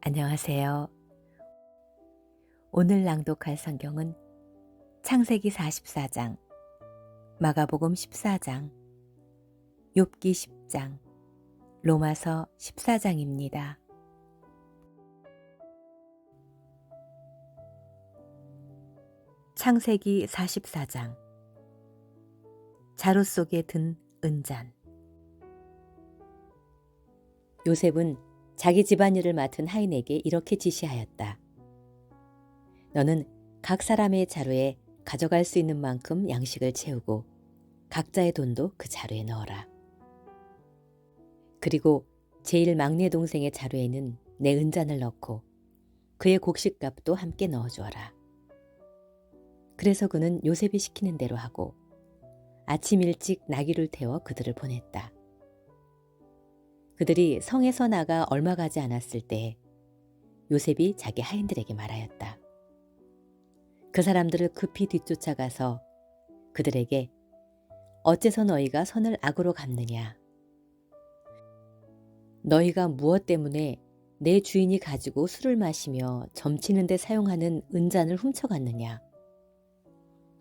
안녕하세요. 오늘 낭독할 성경은 창세기 44장, 마가복음 14장, 욥기 10장, 로마서 14장입니다. 창세기 44장. 자루 속에 든 은잔. 요셉은 자기 집안일을 맡은 하인에게 이렇게 지시하였다. 너는 각 사람의 자루에 가져갈 수 있는 만큼 양식을 채우고 각자의 돈도 그 자루에 넣어라. 그리고 제일 막내 동생의 자루에는 내 은잔을 넣고 그의 곡식값도 함께 넣어주어라. 그래서 그는 요셉이 시키는 대로 하고 아침 일찍 나귀를 태워 그들을 보냈다. 그들이 성에서 나가 얼마 가지 않았을 때 요셉이 자기 하인들에게 말하였다. 그 사람들을 급히 뒤쫓아가서 그들에게 어째서 너희가 선을 악으로 갚느냐? 너희가 무엇 때문에 내 주인이 가지고 술을 마시며 점치는 데 사용하는 은잔을 훔쳐갔느냐?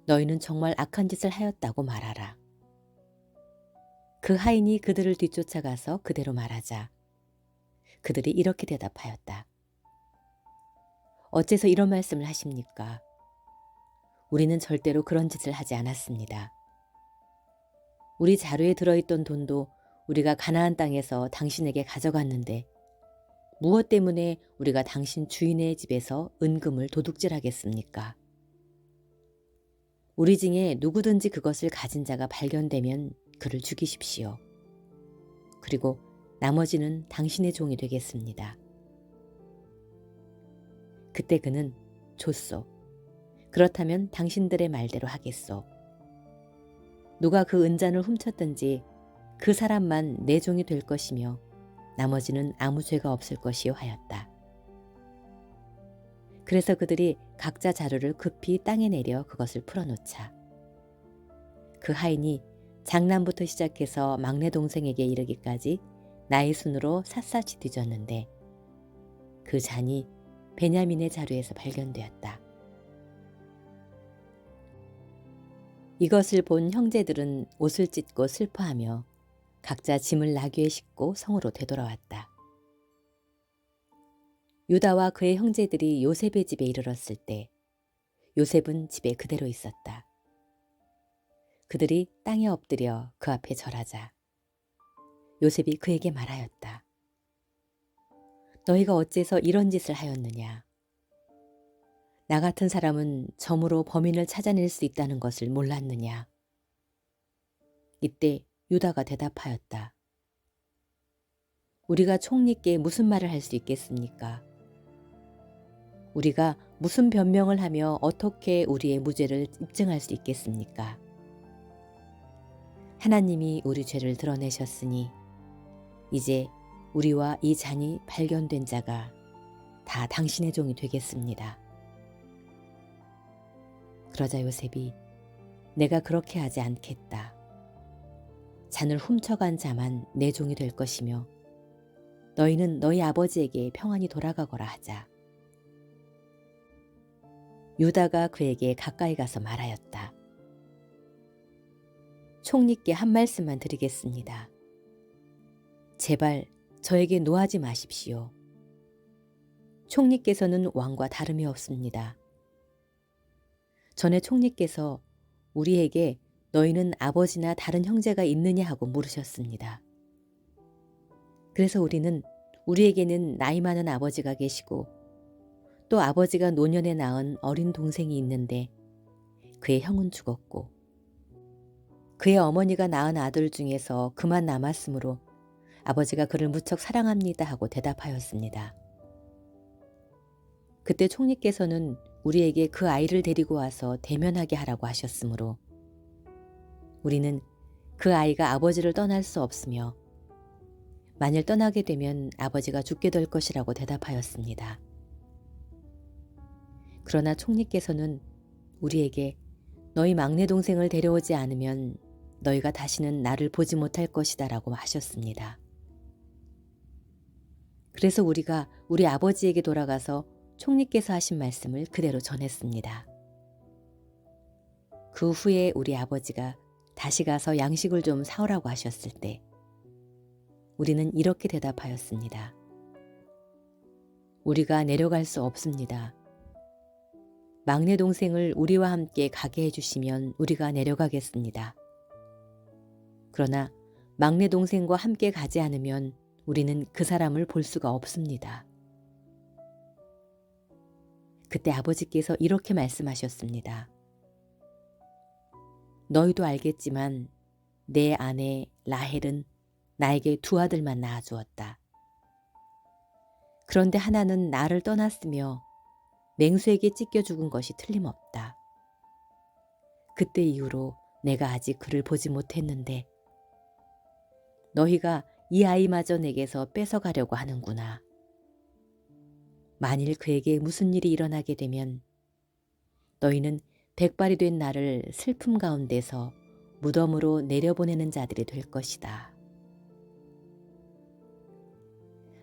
너희는 정말 악한 짓을 하였다고 말하라. 그 하인이 그들을 뒤쫓아가서 그대로 말하자 그들이 이렇게 대답하였다. 어째서 이런 말씀을 하십니까? 우리는 절대로 그런 짓을 하지 않았습니다. 우리 자루에 들어있던 돈도 우리가 가나안 땅에서 당신에게 가져갔는데 무엇 때문에 우리가 당신 주인의 집에서 은금을 도둑질하겠습니까? 우리 중에 누구든지 그것을 가진 자가 발견되면 그를 죽이십시오. 그리고 나머지는 당신의 종이 되겠습니다. 그때 그는 좋소. 그렇다면 당신들의 말대로 하겠소. 누가 그 은잔을 훔쳤든지 그 사람만 내 종이 될 것이며 나머지는 아무 죄가 없을 것이요 하였다. 그래서 그들이 각자 자루를 급히 땅에 내려 그것을 풀어놓자 그 하인이 장남부터 시작해서 막내 동생에게 이르기까지 나의 순으로 샅샅이 뒤졌는데 그 잔이 베냐민의 자루에서 발견되었다. 이것을 본 형제들은 옷을 찢고 슬퍼하며 각자 짐을 나귀에 싣고 성으로 되돌아왔다. 유다와 그의 형제들이 요셉의 집에 이르렀을 때 요셉은 집에 그대로 있었다. 그들이 땅에 엎드려 그 앞에 절하자 요셉이 그에게 말하였다. 너희가 어째서 이런 짓을 하였느냐? 나 같은 사람은 점으로 범인을 찾아낼 수 있다는 것을 몰랐느냐? 이때 유다가 대답하였다. 우리가 총리께 무슨 말을 할 수 있겠습니까? 우리가 무슨 변명을 하며 어떻게 우리의 무죄를 입증할 수 있겠습니까? 하나님이 우리 죄를 드러내셨으니 이제 우리와 이 잔이 발견된 자가 다 당신의 종이 되겠습니다. 그러자 요셉이 내가 그렇게 하지 않겠다. 잔을 훔쳐간 자만 내 종이 될 것이며 너희는 너희 아버지에게 평안히 돌아가거라 하자. 유다가 그에게 가까이 가서 말하였다. 총리께 한 말씀만 드리겠습니다. 제발 저에게 노하지 마십시오. 총리께서는 왕과 다름이 없습니다. 전에 총리께서 우리에게 너희는 아버지나 다른 형제가 있느냐 하고 물으셨습니다. 그래서 우리에게는 나이 많은 아버지가 계시고 또 아버지가 노년에 낳은 어린 동생이 있는데 그의 형은 죽었고 그의 어머니가 낳은 아들 중에서 그만 남았으므로 아버지가 그를 무척 사랑합니다 하고 대답하였습니다. 그때 총리께서는 우리에게 그 아이를 데리고 와서 대면하게 하라고 하셨으므로 우리는 그 아이가 아버지를 떠날 수 없으며 만일 떠나게 되면 아버지가 죽게 될 것이라고 대답하였습니다. 그러나 총리께서는 우리에게 너희 막내 동생을 데려오지 않으면 너희가 다시는 나를 보지 못할 것이다 라고 하셨습니다. 그래서 우리가 우리 아버지에게 돌아가서 총리께서 하신 말씀을 그대로 전했습니다. 그 후에 우리 아버지가 다시 가서 양식을 좀 사오라고 하셨을 때 우리는 이렇게 대답하였습니다. 우리가 내려갈 수 없습니다. 막내 동생을 우리와 함께 가게 해주시면 우리가 내려가겠습니다. 그러나 막내 동생과 함께 가지 않으면 우리는 그 사람을 볼 수가 없습니다. 그때 아버지께서 이렇게 말씀하셨습니다. 너희도 알겠지만 내 아내 라헬은 나에게 두 아들만 낳아주었다. 그런데 하나는 나를 떠났으며 맹수에게 찢겨 죽은 것이 틀림없다. 그때 이후로 내가 아직 그를 보지 못했는데 너희가 이 아이마저 내게서 뺏어가려고 하는구나. 만일 그에게 무슨 일이 일어나게 되면 너희는 백발이 된 나를 슬픔 가운데서 무덤으로 내려보내는 자들이 될 것이다.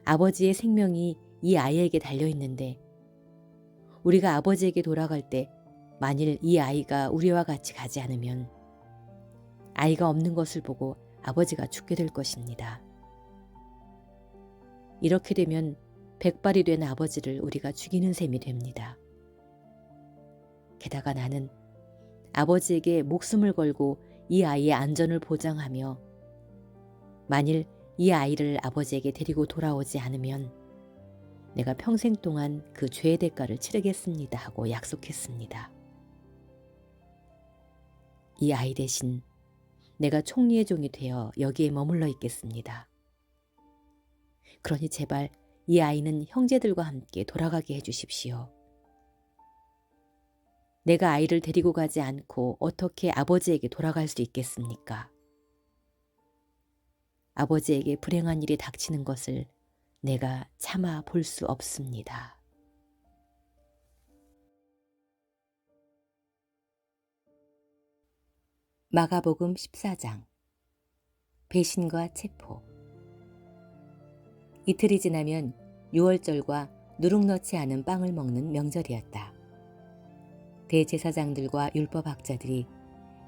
아버지의 생명이 이 아이에게 달려있는데 우리가 아버지에게 돌아갈 때 만일 이 아이가 우리와 같이 가지 않으면 아이가 없는 것을 보고 아버지가 죽게 될 것입니다. 이렇게 되면 백발이 된 아버지를 우리가 죽이는 셈이 됩니다. 게다가 나는 아버지에게 목숨을 걸고 이 아이의 안전을 보장하며 만일 이 아이를 아버지에게 데리고 돌아오지 않으면 내가 평생 동안 그 죄의 대가를 치르겠습니다 하고 약속했습니다. 이 아이 대신 내가 총리의 종이 되어 여기에 머물러 있겠습니다. 그러니 제발 이 아이는 형제들과 함께 돌아가게 해주십시오. 내가 아이를 데리고 가지 않고 어떻게 아버지에게 돌아갈 수 있겠습니까? 아버지에게 불행한 일이 닥치는 것을 내가 참아 볼 수 없습니다. 마가복음 14장 배신과 체포. 이틀이 지나면 유월절과 누룩 넣지 않은 빵을 먹는 명절이었다. 대제사장들과 율법학자들이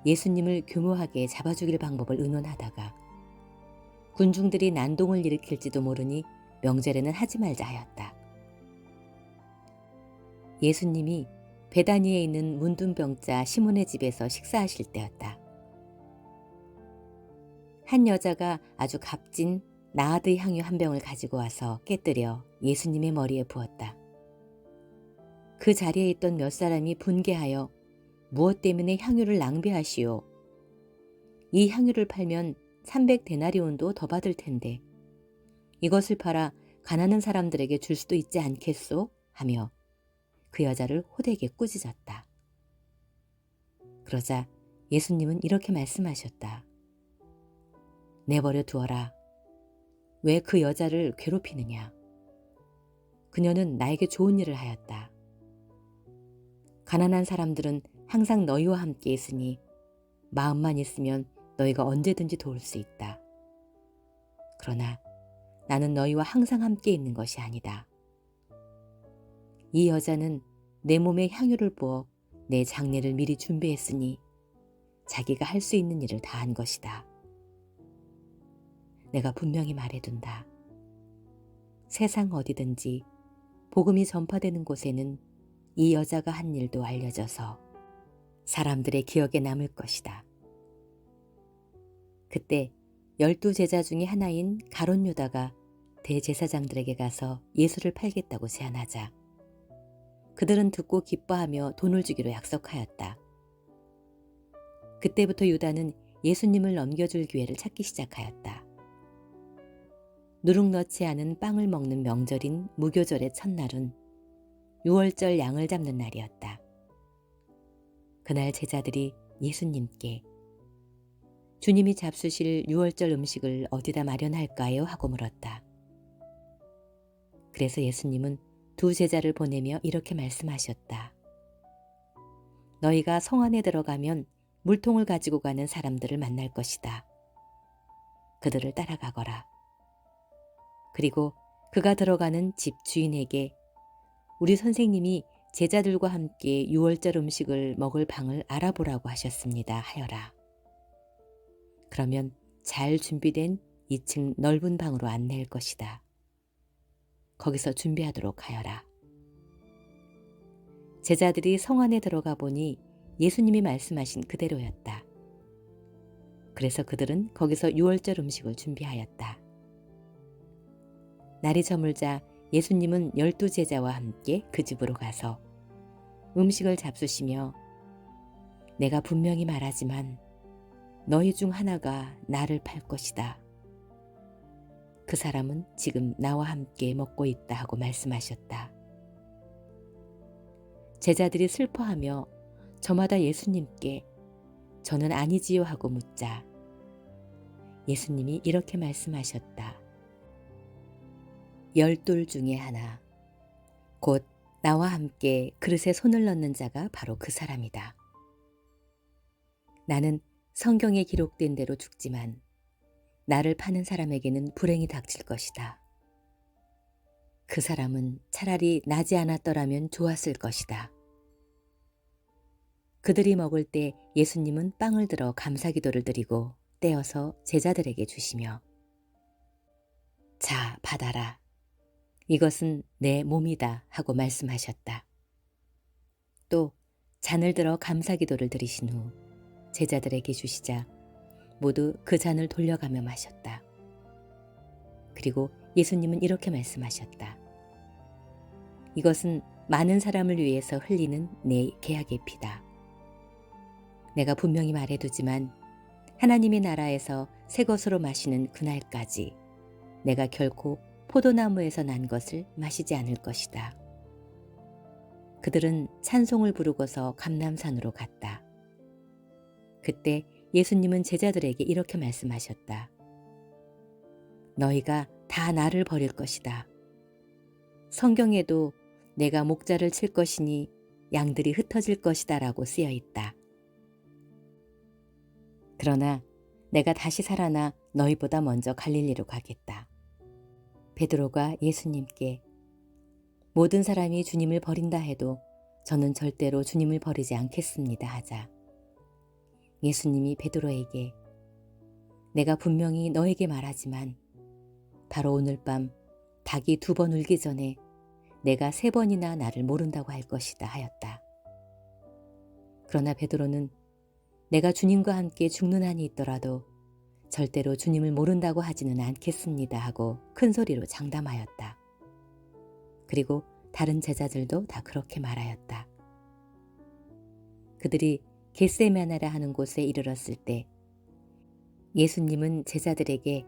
예수님을 교묘하게 잡아죽일 방법을 의논하다가 군중들이 난동을 일으킬지도 모르니 명절에는 하지 말자 하였다. 예수님이 베다니에 있는 문둥병자 시몬의 집에서 식사하실 때였다. 한 여자가 아주 값진 나하드 향유 한 병을 가지고 와서 깨뜨려 예수님의 머리에 부었다. 그 자리에 있던 몇 사람이 분개하여 무엇 때문에 향유를 낭비하시오. 이 향유를 팔면 300데나리온도 더 받을 텐데 이것을 팔아 가난한 사람들에게 줄 수도 있지 않겠소? 하며 그 여자를 호되게 꾸짖었다. 그러자 예수님은 이렇게 말씀하셨다. 내버려 두어라. 왜 그 여자를 괴롭히느냐? 그녀는 나에게 좋은 일을 하였다. 가난한 사람들은 항상 너희와 함께 있으니 마음만 있으면 너희가 언제든지 도울 수 있다. 그러나 나는 너희와 항상 함께 있는 것이 아니다. 이 여자는 내 몸에 향유를 부어 내 장례를 미리 준비했으니 자기가 할 수 있는 일을 다 한 것이다. 내가 분명히 말해둔다. 세상 어디든지 복음이 전파되는 곳에는 이 여자가 한 일도 알려져서 사람들의 기억에 남을 것이다. 그때 12 제자 중에 하나인 가룟 유다가 대제사장들에게 가서 예수를 팔겠다고 제안하자 그들은 듣고 기뻐하며 돈을 주기로 약속하였다. 그때부터 유다는 예수님을 넘겨줄 기회를 찾기 시작하였다. 누룩 넣지 않은 빵을 먹는 명절인 무교절의 첫날은 유월절 양을 잡는 날이었다. 그날 제자들이 예수님께 주님이 잡수실 유월절 음식을 어디다 마련할까요? 하고 물었다. 그래서 예수님은 2 제자를 보내며 이렇게 말씀하셨다. 너희가 성 안에 들어가면 물통을 가지고 가는 사람들을 만날 것이다. 그들을 따라가거라. 그리고 그가 들어가는 집 주인에게 우리 선생님이 제자들과 함께 유월절 음식을 먹을 방을 알아보라고 하셨습니다 하여라. 그러면 잘 준비된 2층 넓은 방으로 안내할 것이다. 거기서 준비하도록 하여라. 제자들이 성 안에 들어가 보니 예수님이 말씀하신 그대로였다. 그래서 그들은 거기서 유월절 음식을 준비하였다. 날이 저물자 예수님은 12제자와 함께 그 집으로 가서 음식을 잡수시며 내가 분명히 말하지만 너희 중 하나가 나를 팔 것이다. 그 사람은 지금 나와 함께 먹고 있다 하고 말씀하셨다. 제자들이 슬퍼하며 저마다 예수님께 저는 아니지요 하고 묻자 예수님이 이렇게 말씀하셨다. 12 중에 하나, 곧 나와 함께 그릇에 손을 넣는 자가 바로 그 사람이다. 나는 성경에 기록된 대로 죽지만 나를 파는 사람에게는 불행이 닥칠 것이다. 그 사람은 차라리 나지 않았더라면 좋았을 것이다. 그들이 먹을 때 예수님은 빵을 들어 감사기도를 드리고 떼어서 제자들에게 주시며 자, 받아라. 이것은 내 몸이다 하고 말씀하셨다. 또 잔을 들어 감사기도를 드리신 후 제자들에게 주시자 모두 그 잔을 돌려가며 마셨다. 그리고 예수님은 이렇게 말씀하셨다. 이것은 많은 사람을 위해서 흘리는 내 계약의 피다. 내가 분명히 말해두지만 하나님의 나라에서 새 것으로 마시는 그날까지 내가 결코 포도나무에서 난 것을 마시지 않을 것이다. 그들은 찬송을 부르고서 감람산으로 갔다. 그때 예수님은 제자들에게 이렇게 말씀하셨다. 너희가 다 나를 버릴 것이다. 성경에도 내가 목자를 칠 것이니 양들이 흩어질 것이다 라고 쓰여 있다. 그러나 내가 다시 살아나 너희보다 먼저 갈릴리로 가겠다. 베드로가 예수님께 모든 사람이 주님을 버린다 해도 저는 절대로 주님을 버리지 않겠습니다 하자 예수님이 베드로에게 내가 분명히 너에게 말하지만 바로 오늘 밤 닭이 2번 울기 전에 내가 3번이나 나를 모른다고 할 것이다 하였다. 그러나 베드로는 내가 주님과 함께 죽는 한이 있더라도 절대로 주님을 모른다고 하지는 않겠습니다 하고 큰 소리로 장담하였다. 그리고 다른 제자들도 다 그렇게 말하였다. 그들이 겟세마네라 하는 곳에 이르렀을 때 예수님은 제자들에게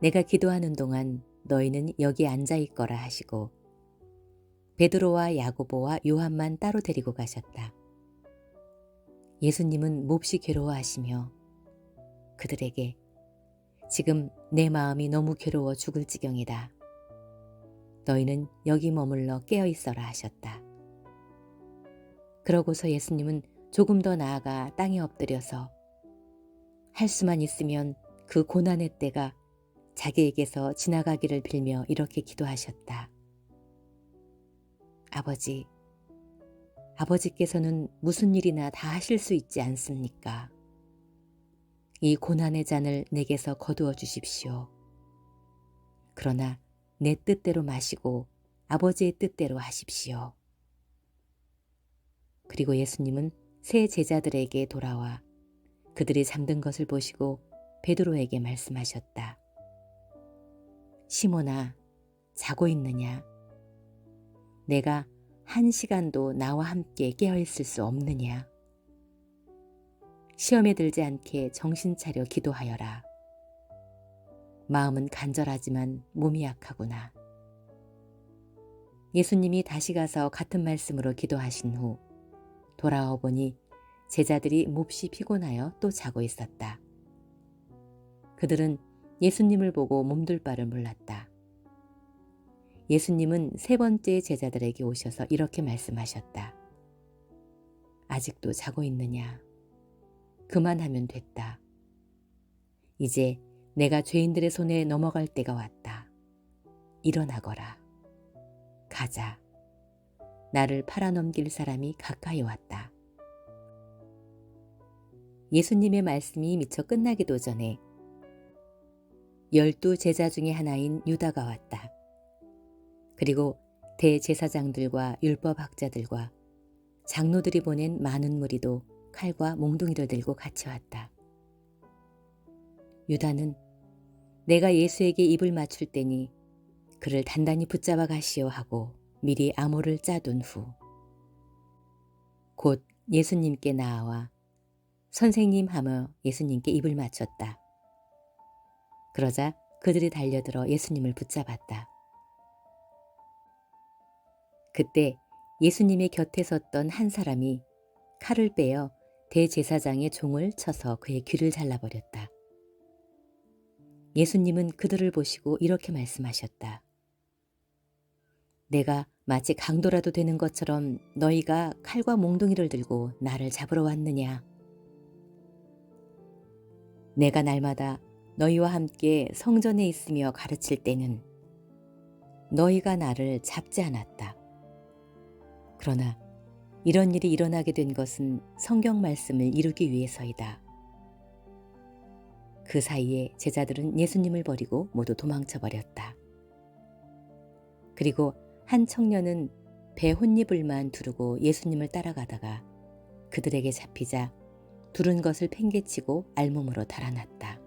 내가 기도하는 동안 너희는 여기 앉아 있거라 하시고 베드로와 야고보와 요한만 따로 데리고 가셨다. 예수님은 몹시 괴로워하시며 그들에게 지금 내 마음이 너무 괴로워 죽을 지경이다. 너희는 여기 머물러 깨어 있어라 하셨다. 그러고서 예수님은 조금 더 나아가 땅에 엎드려서 할 수만 있으면 그 고난의 때가 자기에게서 지나가기를 빌며 이렇게 기도하셨다. 아버지, 아버지께서는 무슨 일이나 다 하실 수 있지 않습니까? 이 고난의 잔을 내게서 거두어 주십시오. 그러나 내 뜻대로 마시고 아버지의 뜻대로 하십시오. 그리고 예수님은 세 제자들에게 돌아와 그들이 잠든 것을 보시고 베드로에게 말씀하셨다. 시몬아, 자고 있느냐? 내가 1시간도 나와 함께 깨어있을 수 없느냐? 시험에 들지 않게 정신 차려 기도하여라. 마음은 간절하지만 몸이 약하구나. 예수님이 다시 가서 같은 말씀으로 기도하신 후 돌아와 보니 제자들이 몹시 피곤하여 또 자고 있었다. 그들은 예수님을 보고 몸둘 바를 몰랐다. 예수님은 3번째 제자들에게 오셔서 이렇게 말씀하셨다. 아직도 자고 있느냐? 그만하면 됐다. 이제 내가 죄인들의 손에 넘어갈 때가 왔다. 일어나거라. 가자. 나를 팔아넘길 사람이 가까이 왔다. 예수님의 말씀이 미처 끝나기도 전에 12 제자 중에 하나인 유다가 왔다. 그리고 대제사장들과 율법학자들과 장로들이 보낸 많은 무리도 칼과 몽둥이를 들고 같이 왔다. 유다는 내가 예수에게 입을 맞출 때니 그를 단단히 붙잡아 가시오 하고 미리 암호를 짜둔 후 곧 예수님께 나아와 선생님 하며 예수님께 입을 맞췄다. 그러자 그들이 달려들어 예수님을 붙잡았다. 그때 예수님의 곁에 섰던 한 사람이 칼을 빼어 대제사장의 종을 쳐서 그의 귀를 잘라버렸다. 예수님은 그들을 보시고 이렇게 말씀하셨다. 내가 마치 강도라도 되는 것처럼 너희가 칼과 몽둥이를 들고 나를 잡으러 왔느냐? 내가 날마다 너희와 함께 성전에 있으며 가르칠 때는 너희가 나를 잡지 않았다. 그러나 이런 일이 일어나게 된 것은 성경 말씀을 이루기 위해서이다. 그 사이에 제자들은 예수님을 버리고 모두 도망쳐 버렸다. 그리고 한 청년은 배 혼잎을만 두르고 예수님을 따라가다가 그들에게 잡히자 두른 것을 팽개치고 알몸으로 달아났다.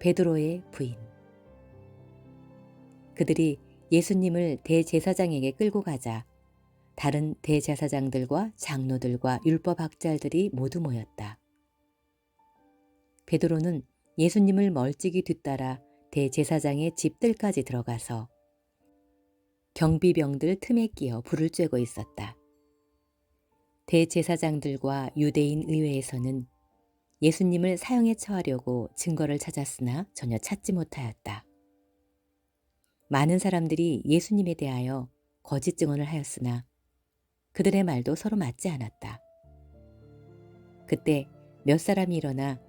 베드로의 부인. 그들이 예수님을 대제사장에게 끌고 가자 다른 대제사장들과 장로들과 율법학자들이 모두 모였다. 베드로는 예수님을 멀찍이 뒤따라 대제사장의 집들까지 들어가서 경비병들 틈에 끼어 불을 쬐고 있었다. 대제사장들과 유대인 의회에서는 예수님을 사형에 처하려고 증거를 찾았으나 전혀 찾지 못하였다. 많은 사람들이 예수님에 대하여 거짓 증언을 하였으나 그들의 말도 서로 맞지 않았다. 그때 몇 사람이 일어나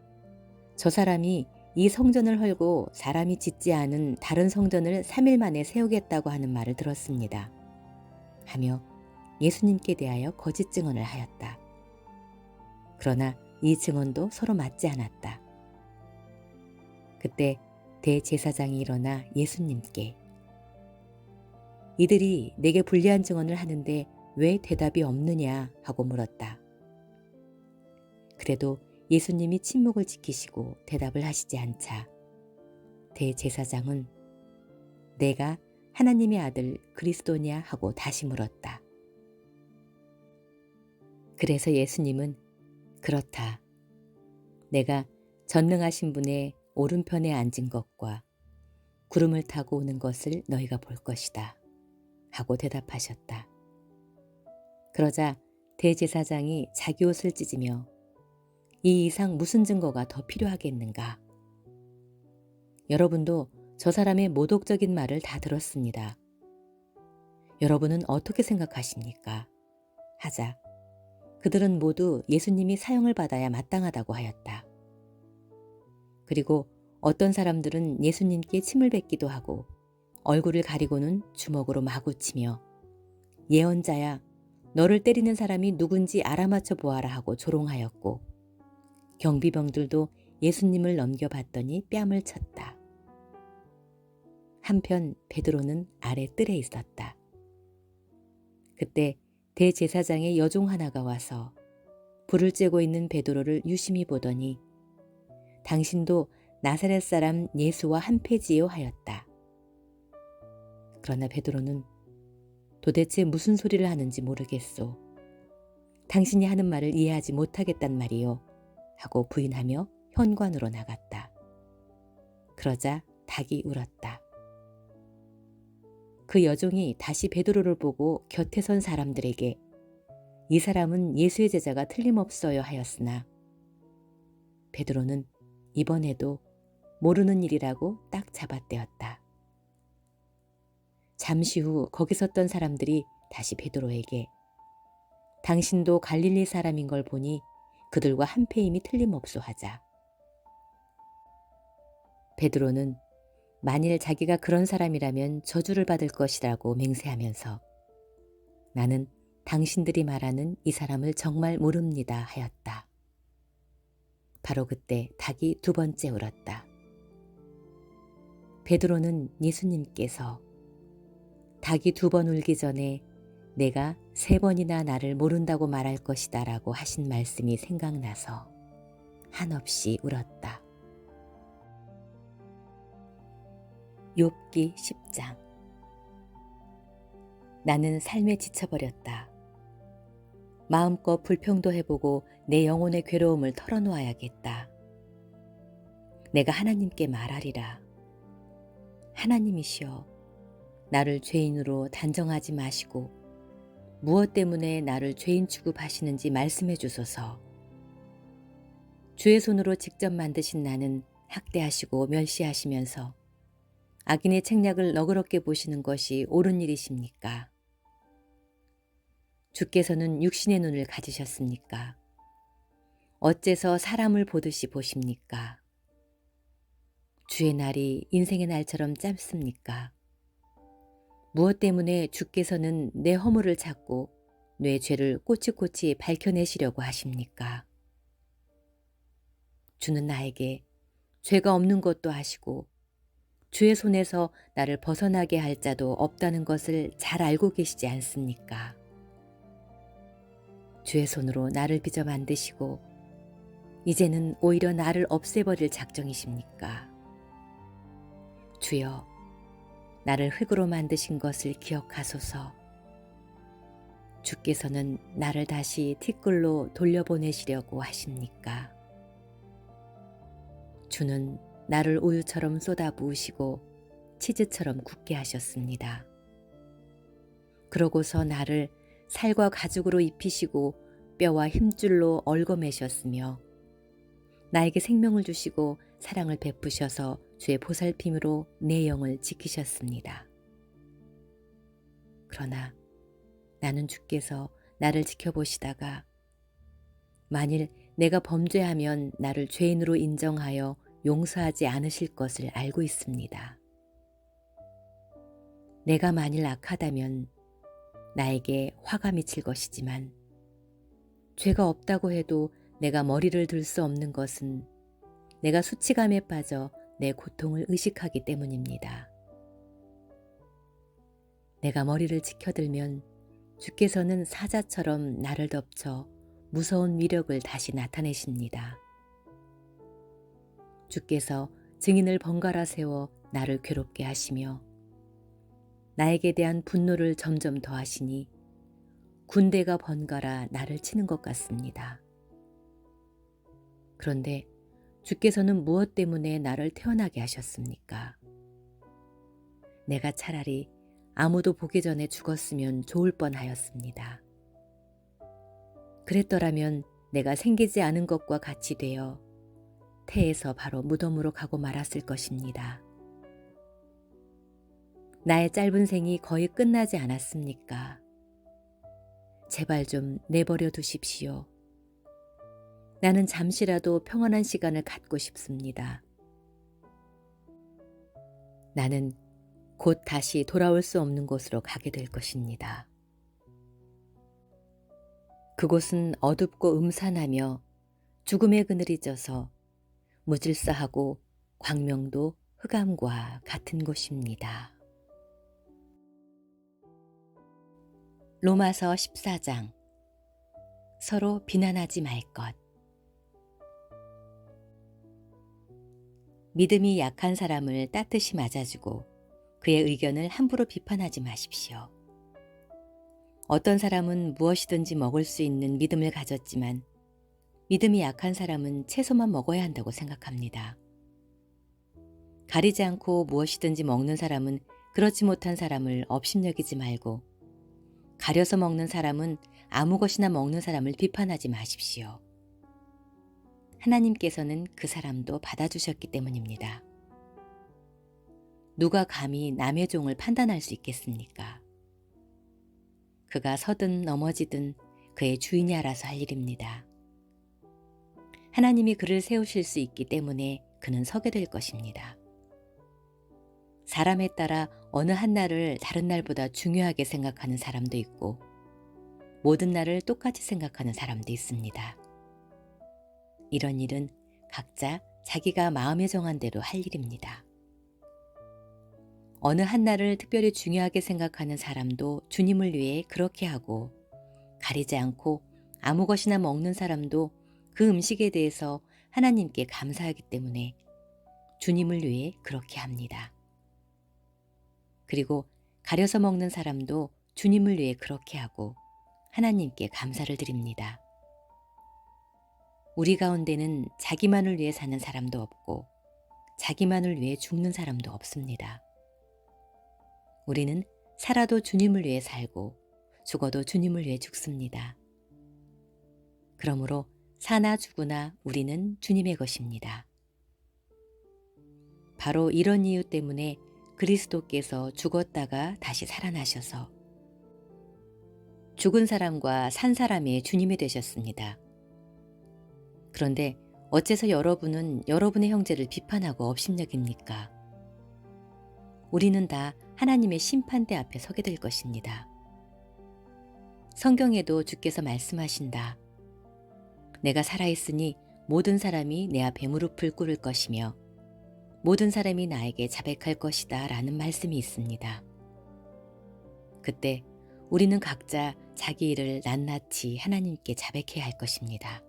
저 사람이 이 성전을 헐고 사람이 짓지 않은 다른 성전을 3일 만에 세우겠다고 하는 말을 들었습니다. 하며 예수님께 대하여 거짓 증언을 하였다. 그러나 이 증언도 서로 맞지 않았다. 그때 대제사장이 일어나 예수님께 이들이 내게 불리한 증언을 하는데 왜 대답이 없느냐 하고 물었다. 그래도 예수님이 침묵을 지키시고 대답을 하시지 않자 대제사장은 내가 하나님의 아들 그리스도냐 하고 다시 물었다. 그래서 예수님은 그렇다. 내가 전능하신 분의 오른편에 앉은 것과 구름을 타고 오는 것을 너희가 볼 것이다. 하고 대답하셨다. 그러자 대제사장이 자기 옷을 찢으며 이 이상 무슨 증거가 더 필요하겠는가? 여러분도 저 사람의 모독적인 말을 다 들었습니다. 여러분은 어떻게 생각하십니까? 하자 그들은 모두 예수님이 사형을 받아야 마땅하다고 하였다. 그리고 어떤 사람들은 예수님께 침을 뱉기도 하고 얼굴을 가리고는 주먹으로 마구 치며 예언자야 너를 때리는 사람이 누군지 알아맞혀 보아라 하고 조롱하였고 경비병들도 예수님을 넘겨봤더니 뺨을 쳤다. 한편 베드로는 아래 뜰에 있었다. 그때 대제사장의 여종 하나가 와서 불을 쬐고 있는 베드로를 유심히 보더니 당신도 나사렛 사람 예수와 한패지요 하였다. 그러나 베드로는 도대체 무슨 소리를 하는지 모르겠소. 당신이 하는 말을 이해하지 못하겠단 말이요. 하고 부인하며 현관으로 나갔다. 그러자 닭이 울었다. 그 여종이 다시 베드로를 보고 곁에 선 사람들에게 이 사람은 예수의 제자가 틀림없어요 하였으나 베드로는 이번에도 모르는 일이라고 딱 잡아떼었다. 잠시 후 거기 섰던 사람들이 다시 베드로에게 당신도 갈릴리 사람인 걸 보니 그들과 한패임이 틀림없소 하자 베드로는 만일 자기가 그런 사람이라면 저주를 받을 것이라고 맹세하면서 나는 당신들이 말하는 이 사람을 정말 모릅니다 하였다. 바로 그때 닭이 두 번째 울었다. 베드로는 예수님께서 닭이 두 번 울기 전에 내가 세 번이나 나를 모른다고 말할 것이다 라고 하신 말씀이 생각나서 한없이 울었다. 욥기 10장. 나는 삶에 지쳐버렸다. 마음껏 불평도 해보고 내 영혼의 괴로움을 털어놓아야겠다. 내가 하나님께 말하리라. 하나님이시여, 나를 죄인으로 단정하지 마시고 무엇 때문에 나를 죄인 취급하시는지 말씀해 주소서. 주의 손으로 직접 만드신 나는 학대하시고 멸시하시면서 악인의 책략을 너그럽게 보시는 것이 옳은 일이십니까? 주께서는 육신의 눈을 가지셨습니까? 어째서 사람을 보듯이 보십니까? 주의 날이 인생의 날처럼 짧습니까? 무엇 때문에 주께서는 내 허물을 찾고 내 죄를 꼬치꼬치 밝혀내시려고 하십니까? 주는 나에게 죄가 없는 것도 아시고 주의 손에서 나를 벗어나게 할 자도 없다는 것을 잘 알고 계시지 않습니까? 주의 손으로 나를 빚어 만드시고 이제는 오히려 나를 없애버릴 작정이십니까? 주여, 나를 흙으로 만드신 것을 기억하소서. 주께서는 나를 다시 티끌로 돌려보내시려고 하십니까? 주는 나를 우유처럼 쏟아부으시고 치즈처럼 굳게 하셨습니다. 그러고서 나를 살과 가죽으로 입히시고 뼈와 힘줄로 얽어매셨으며 나에게 생명을 주시고 사랑을 베푸셔서 주의 보살핌으로 내 영을 지키셨습니다. 그러나 나는 주께서 나를 지켜보시다가 만일 내가 범죄하면 나를 죄인으로 인정하여 용서하지 않으실 것을 알고 있습니다. 내가 만일 악하다면 나에게 화가 미칠 것이지만 죄가 없다고 해도 내가 머리를 들 수 없는 것은 내가 수치감에 빠져 내 고통을 의식하기 때문입니다. 내가 머리를 치켜들면 주께서는 사자처럼 나를 덮쳐 무서운 위력을 다시 나타내십니다. 주께서 증인을 번갈아 세워 나를 괴롭게 하시며 나에게 대한 분노를 점점 더하시니 군대가 번갈아 나를 치는 것 같습니다. 그런데 주께서는 무엇 때문에 나를 태어나게 하셨습니까? 내가 차라리 아무도 보기 전에 죽었으면 좋을 뻔하였습니다. 그랬더라면 내가 생기지 않은 것과 같이 되어 태에서 바로 무덤으로 가고 말았을 것입니다. 나의 짧은 생이 거의 끝나지 않았습니까? 제발 좀 내버려 두십시오. 나는 잠시라도 평안한 시간을 갖고 싶습니다. 나는 곧 다시 돌아올 수 없는 곳으로 가게 될 것입니다. 그곳은 어둡고 음산하며 죽음의 그늘이 져서 무질서하고 광명도 흑암과 같은 곳입니다. 로마서 14장. 서로 비난하지 말 것. 믿음이 약한 사람을 따뜻이 맞아주고 그의 의견을 함부로 비판하지 마십시오. 어떤 사람은 무엇이든지 먹을 수 있는 믿음을 가졌지만 믿음이 약한 사람은 채소만 먹어야 한다고 생각합니다. 가리지 않고 무엇이든지 먹는 사람은 그렇지 못한 사람을 업신여기지 말고 가려서 먹는 사람은 아무 것이나 먹는 사람을 비판하지 마십시오. 하나님께서는 그 사람도 받아주셨기 때문입니다. 누가 감히 남의 종을 판단할 수 있겠습니까? 그가 서든 넘어지든 그의 주인이 알아서 할 일입니다. 하나님이 그를 세우실 수 있기 때문에 그는 서게 될 것입니다. 사람에 따라 어느 한 날을 다른 날보다 중요하게 생각하는 사람도 있고 모든 날을 똑같이 생각하는 사람도 있습니다. 이런 일은 각자 자기가 마음에 정한 대로 할 일입니다. 어느 한 날을 특별히 중요하게 생각하는 사람도 주님을 위해 그렇게 하고 가리지 않고 아무 것이나 먹는 사람도 그 음식에 대해서 하나님께 감사하기 때문에 주님을 위해 그렇게 합니다. 그리고 가려서 먹는 사람도 주님을 위해 그렇게 하고 하나님께 감사를 드립니다. 우리 가운데는 자기만을 위해 사는 사람도 없고 자기만을 위해 죽는 사람도 없습니다. 우리는 살아도 주님을 위해 살고 죽어도 주님을 위해 죽습니다. 그러므로 사나 죽으나 우리는 주님의 것입니다. 바로 이런 이유 때문에 그리스도께서 죽었다가 다시 살아나셔서 죽은 사람과 산 사람의 주님이 되셨습니다. 그런데 어째서 여러분은 여러분의 형제를 비판하고 업신여깁니까? 우리는 다 하나님의 심판대 앞에 서게 될 것입니다. 성경에도 주께서 말씀하신다. 내가 살아있으니 모든 사람이 내 앞에 무릎을 꿇을 것이며 모든 사람이 나에게 자백할 것이다 라는 말씀이 있습니다. 그때 우리는 각자 자기 일을 낱낱이 하나님께 자백해야 할 것입니다.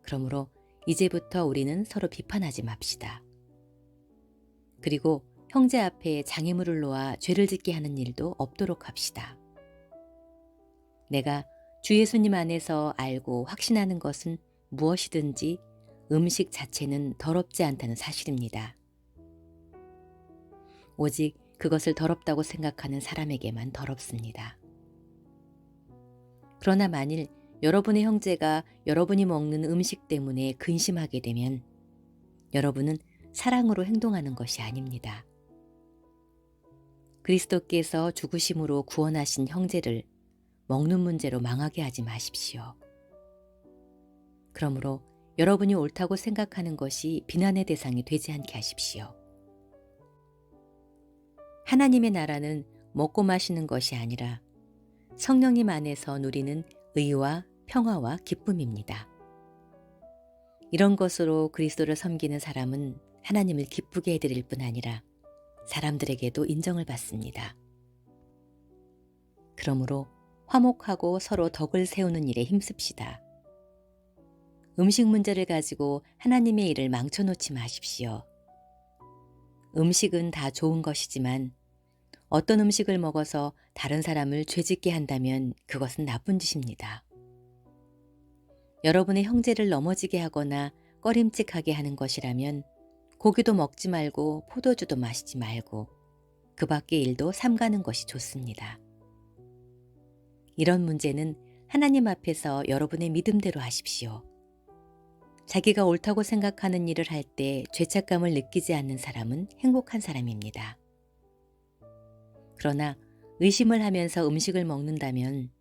그러므로 이제부터 우리는 서로 비판하지 맙시다. 그리고 형제 앞에 장애물을 놓아 죄를 짓게 하는 일도 없도록 합시다. 내가 주 예수님 안에서 알고 확신하는 것은 무엇이든지 음식 자체는 더럽지 않다는 사실입니다. 오직 그것을 더럽다고 생각하는 사람에게만 더럽습니다. 그러나 만일 여러분의 형제가 여러분이 먹는 음식 때문에 근심하게 되면 여러분은 사랑으로 행동하는 것이 아닙니다. 그리스도께서 죽으심으로 구원하신 형제를 먹는 문제로 망하게 하지 마십시오. 그러므로 여러분이 옳다고 생각하는 것이 비난의 대상이 되지 않게 하십시오. 하나님의 나라는 먹고 마시는 것이 아니라 성령님 안에서 누리는 의와 평화와 기쁨입니다. 이런 것으로 그리스도를 섬기는 사람은 하나님을 기쁘게 해드릴 뿐 아니라 사람들에게도 인정을 받습니다. 그러므로 화목하고 서로 덕을 세우는 일에 힘씁시다. 음식 문제를 가지고 하나님의 일을 망쳐놓지 마십시오. 음식은 다 좋은 것이지만 어떤 음식을 먹어서 다른 사람을 죄짓게 한다면 그것은 나쁜 짓입니다. 여러분의 형제를 넘어지게 하거나 꺼림칙하게 하는 것이라면 고기도 먹지 말고 포도주도 마시지 말고 그 밖의 일도 삼가는 것이 좋습니다. 이런 문제는 하나님 앞에서 여러분의 믿음대로 하십시오. 자기가 옳다고 생각하는 일을 할 때 죄책감을 느끼지 않는 사람은 행복한 사람입니다. 그러나 의심을 하면서 음식을 먹는다면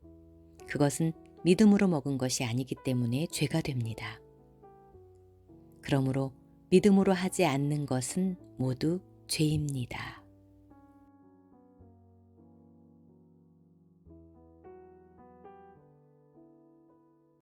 그것은 믿음으로 먹은 것이 아니기 때문에 죄가 됩니다. 그러므로 믿음으로 하지 않는 것은 모두 죄입니다.